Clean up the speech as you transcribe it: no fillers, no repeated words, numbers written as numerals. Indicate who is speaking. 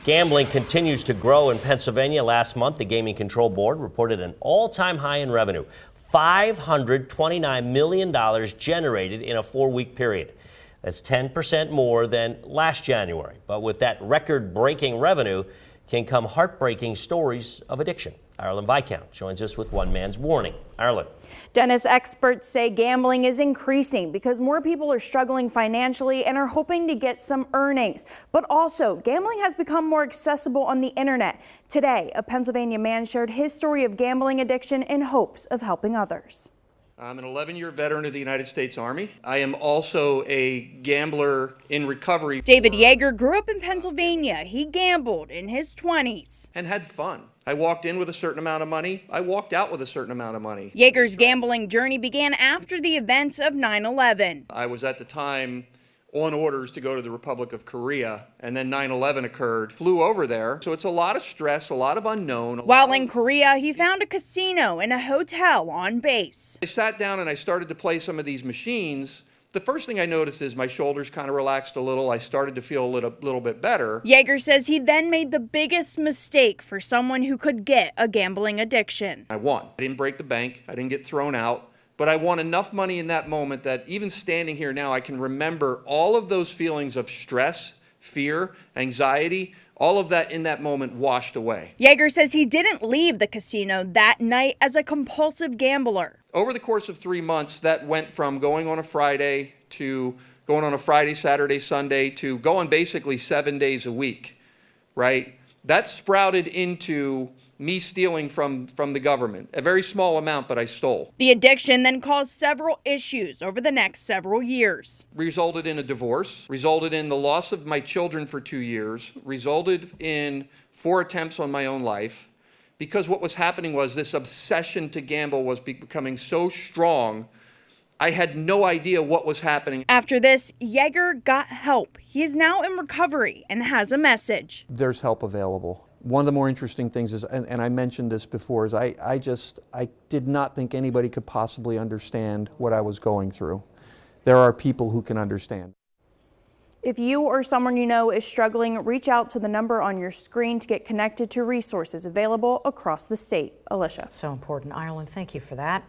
Speaker 1: Gambling continues to grow in Pennsylvania. Last month, the Gaming Control Board reported an all-time high in revenue, $529 million generated in a 4-week period. That's 10% more than last January. But with that record-breaking revenue can come heartbreaking stories of addiction. Ireland Viscount joins us with one man's warning. Ireland.
Speaker 2: Dennis, experts say gambling is increasing because more people are struggling financially and are hoping to get some earnings. But also, gambling has become more accessible on the internet. Today, a Pennsylvania man shared his story of gambling addiction in hopes of helping others.
Speaker 3: I'm an 11-year veteran of the United States Army. I am also a gambler in recovery.
Speaker 2: David Yeager grew up in Pennsylvania. He gambled in his 20s.
Speaker 3: And had fun. I walked in with a certain amount of money. I walked out with a certain amount of money.
Speaker 2: Yeager's gambling journey began after the events of 9/11.
Speaker 3: I was at the time on orders to go to the Republic of Korea, and then 9/11 occurred. Flew over there, so it's a lot of stress, a lot of unknown.
Speaker 2: While in Korea, he found a casino and a hotel on base.
Speaker 3: I sat down and I started to play some of these machines. The first thing I noticed is my shoulders kind of relaxed a little. I started to feel a little bit better.
Speaker 2: Yeager says he then made the biggest mistake for someone who could get a gambling addiction.
Speaker 3: I won. I didn't break the bank. I didn't get thrown out. But I won enough money in that moment that even standing here now, I can remember all of those feelings of stress, fear, anxiety, all of that in that moment washed away.
Speaker 2: Yeager says he didn't leave the casino that night as a compulsive gambler.
Speaker 3: Over the course of 3 months, that went from going on a Friday to going on a Friday, Saturday, Sunday to going basically 7 days a week, right? That sprouted into me stealing from the government. A very small amount, but I stole.
Speaker 2: The addiction then caused several issues over the next several years.
Speaker 3: Resulted in a divorce, resulted in the loss of my children for 2 years, resulted in 4 attempts on my own life, because what was happening was this obsession to gamble was becoming so strong, I had no idea what was happening.
Speaker 2: After this, Yeager got help. He is now in recovery and has a message.
Speaker 3: There's help available. One of the more interesting things is, and I mentioned this before, is I did not think anybody could possibly understand what I was going through. There are people who can understand.
Speaker 2: If you or someone you know is struggling, reach out to the number on your screen to get connected to resources available across the state. Alicia.
Speaker 4: So important. Ireland, thank you for that.